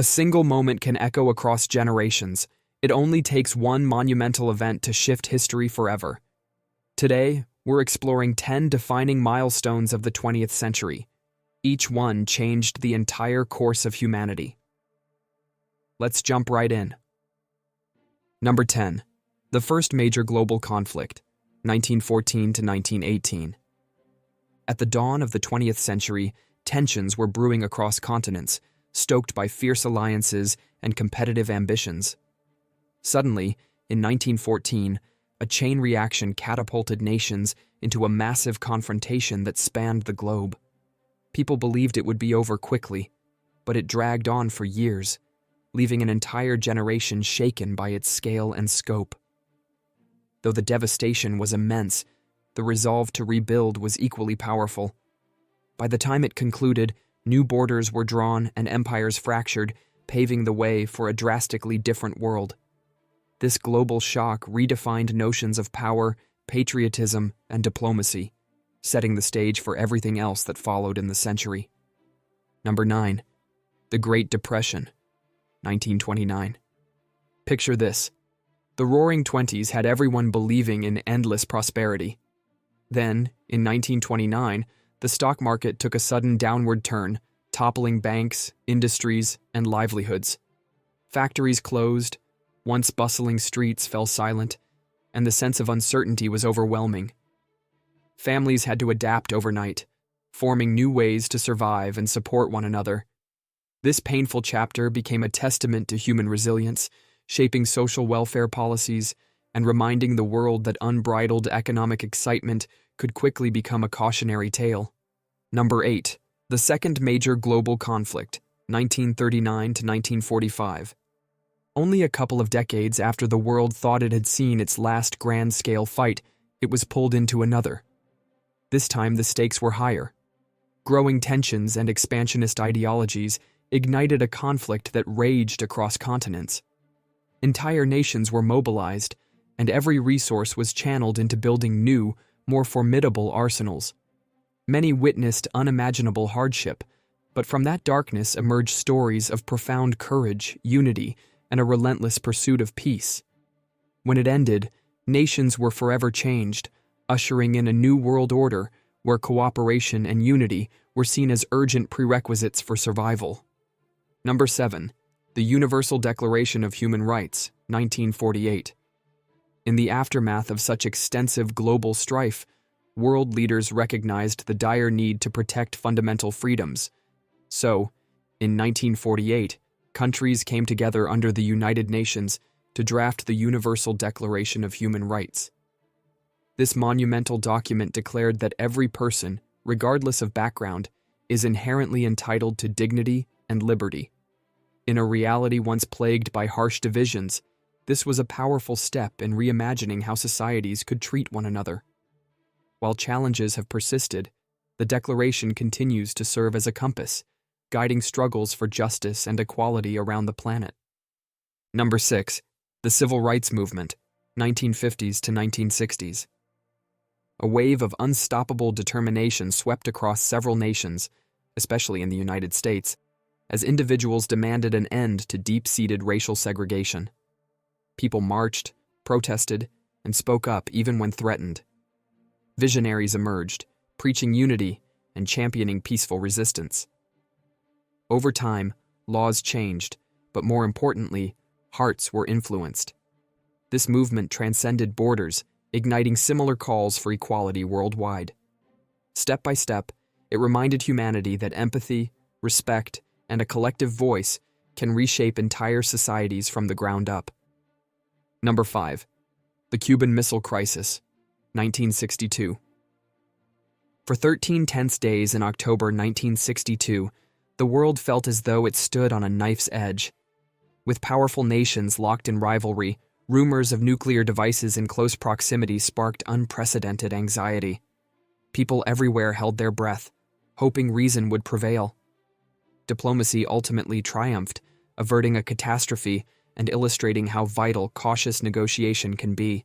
A single moment can echo across generations. It only takes one monumental event to shift history forever. Today, we're exploring 10 defining milestones of the 20th century. Each one changed the entire course of humanity. Let's jump right in. Number 10. The first major global conflict, 1914 to 1918. At the dawn of the 20th century, tensions were brewing across continents, stoked by fierce alliances and competitive ambitions. Suddenly, in 1914, a chain reaction catapulted nations into a massive confrontation that spanned the globe. People believed it would be over quickly, but it dragged on for years, leaving an entire generation shaken by its scale and scope. Though the devastation was immense, the resolve to rebuild was equally powerful. By the time it concluded, new borders were drawn and empires fractured, paving the way for a drastically different world. This global shock redefined notions of power, patriotism, and diplomacy, setting the stage for everything else that followed in the century. Number 9. The Great Depression, 1929. Picture this. The Roaring Twenties had everyone believing in endless prosperity. Then, in 1929, the stock market took a sudden downward turn, toppling banks, industries, and livelihoods. Factories closed, once bustling streets fell silent, and the sense of uncertainty was overwhelming. Families had to adapt overnight, forming new ways to survive and support one another. This painful chapter became a testament to human resilience, shaping social welfare policies and reminding the world that unbridled economic excitement could quickly become a cautionary tale. Number 8. The second major global conflict, 1939 to 1945. Only a couple of decades after the world thought it had seen its last grand-scale fight, it was pulled into another. This time the stakes were higher. Growing tensions and expansionist ideologies ignited a conflict that raged across continents. Entire nations were mobilized, and every resource was channeled into building new, more formidable arsenals. Many witnessed unimaginable hardship, but from that darkness emerged stories of profound courage, unity, and a relentless pursuit of peace. When it ended, nations were forever changed, ushering in a new world order where cooperation and unity were seen as urgent prerequisites for survival. Number 7. The Universal Declaration of Human Rights, 1948. In the aftermath of such extensive global strife, world leaders recognized the dire need to protect fundamental freedoms. So, in 1948, countries came together under the United Nations to draft the Universal Declaration of Human Rights. This monumental document declared that every person, regardless of background, is inherently entitled to dignity and liberty. In a reality once plagued by harsh divisions, this was a powerful step in reimagining how societies could treat one another. While challenges have persisted, the Declaration continues to serve as a compass, guiding struggles for justice and equality around the planet. Number 6. The Civil Rights Movement, 1950s to 1960s. A wave of unstoppable determination swept across several nations, especially in the United States, as individuals demanded an end to deep-seated racial segregation. People marched, protested, and spoke up even when threatened. Visionaries emerged, preaching unity and championing peaceful resistance. Over time, laws changed, but more importantly, hearts were influenced. This movement transcended borders, igniting similar calls for equality worldwide. Step by step, it reminded humanity that empathy, respect, and a collective voice can reshape entire societies from the ground up. Number 5. The Cuban Missile Crisis, 1962. For 13 tense days in October 1962, the world felt as though it stood on a knife's edge. With powerful nations locked in rivalry, rumors of nuclear devices in close proximity sparked unprecedented anxiety. People everywhere held their breath, hoping reason would prevail. Diplomacy ultimately triumphed, averting a catastrophe and illustrating how vital cautious negotiation can be.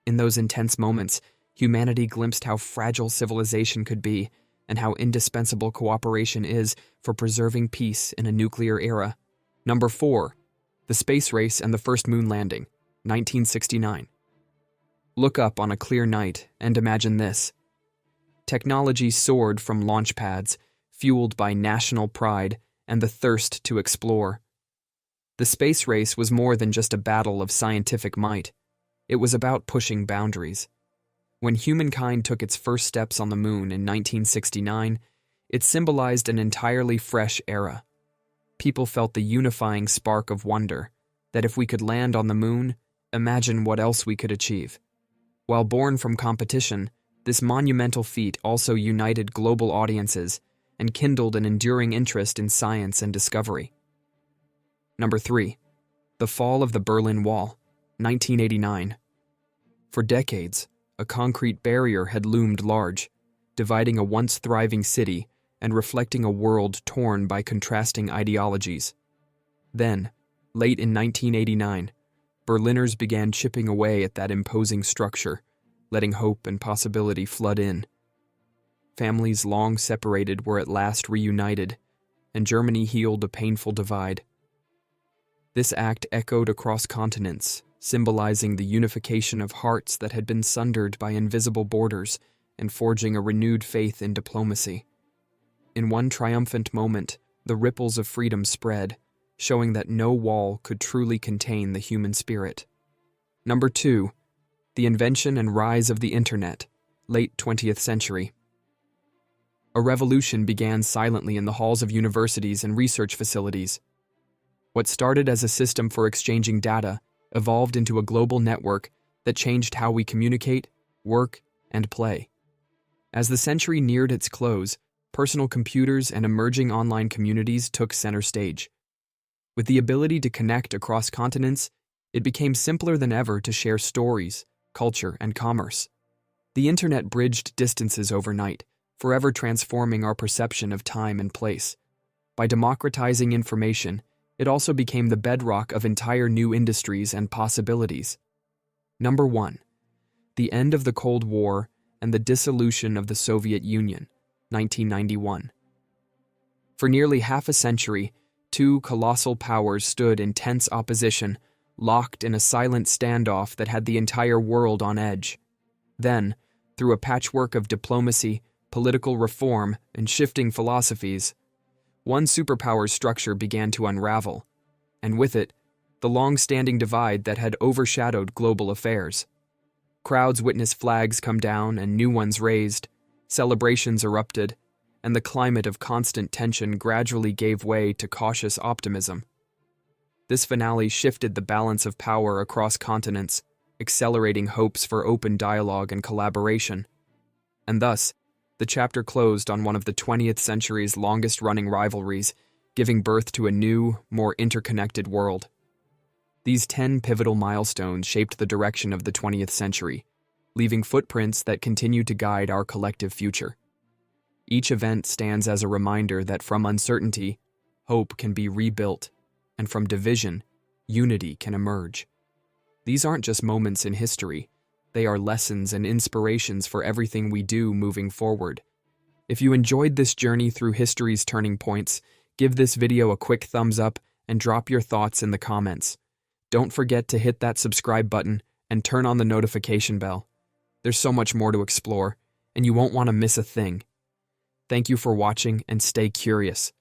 In those intense moments, humanity glimpsed how fragile civilization could be and how indispensable cooperation is for preserving peace in a nuclear era. Number 4. The space race and the first moon landing, 1969. Look up on a clear night and imagine this. Technology soared from launch pads, fueled by national pride and the thirst to explore. The space race was more than just a battle of scientific might. It was about pushing boundaries. When humankind took its first steps on the moon in 1969, it symbolized an entirely fresh era. People felt the unifying spark of wonder that if we could land on the moon, imagine what else we could achieve. While born from competition, this monumental feat also united global audiences and kindled an enduring interest in science and discovery. Number 3. The fall of the Berlin Wall, 1989. For decades, a concrete barrier had loomed large, dividing a once thriving city and reflecting a world torn by contrasting ideologies. Then, late in 1989, Berliners began chipping away at that imposing structure, letting hope and possibility flood in. Families long separated were at last reunited, and Germany healed a painful divide. This act echoed across continents, symbolizing the unification of hearts that had been sundered by invisible borders and forging a renewed faith in diplomacy. In one triumphant moment, the ripples of freedom spread, showing that no wall could truly contain the human spirit. Number 2. The invention and rise of the Internet, late 20th century. A revolution began silently in the halls of universities and research facilities. What started as a system for exchanging data evolved into a global network that changed how we communicate, work, and play. As the century neared its close, personal computers and emerging online communities took center stage. With the ability to connect across continents, it became simpler than ever to share stories, culture, and commerce. The Internet bridged distances overnight, forever transforming our perception of time and place. By democratizing information, it also became the bedrock of entire new industries and possibilities. Number 1. The end of the Cold War and the dissolution of the Soviet Union, 1991. For nearly half a century, two colossal powers stood in tense opposition, locked in a silent standoff that had the entire world on edge. Then, through a patchwork of diplomacy, political reform, and shifting philosophies, one superpower's structure began to unravel, and with it, the long-standing divide that had overshadowed global affairs. Crowds witnessed flags come down and new ones raised, celebrations erupted, and the climate of constant tension gradually gave way to cautious optimism. This finale shifted the balance of power across continents, accelerating hopes for open dialogue and collaboration. And thus, the chapter closed on one of the 20th century's longest-running rivalries, giving birth to a new, more interconnected world. These 10 pivotal milestones shaped the direction of the 20th century, leaving footprints that continue to guide our collective future. Each event stands as a reminder that from uncertainty, hope can be rebuilt, and from division, unity can emerge. These aren't just moments in history. They are lessons and inspirations for everything we do moving forward. If you enjoyed this journey through history's turning points, give this video a quick thumbs up and drop your thoughts in the comments. Don't forget to hit that subscribe button and turn on the notification bell. There's so much more to explore, and you won't want to miss a thing. Thank you for watching and stay curious.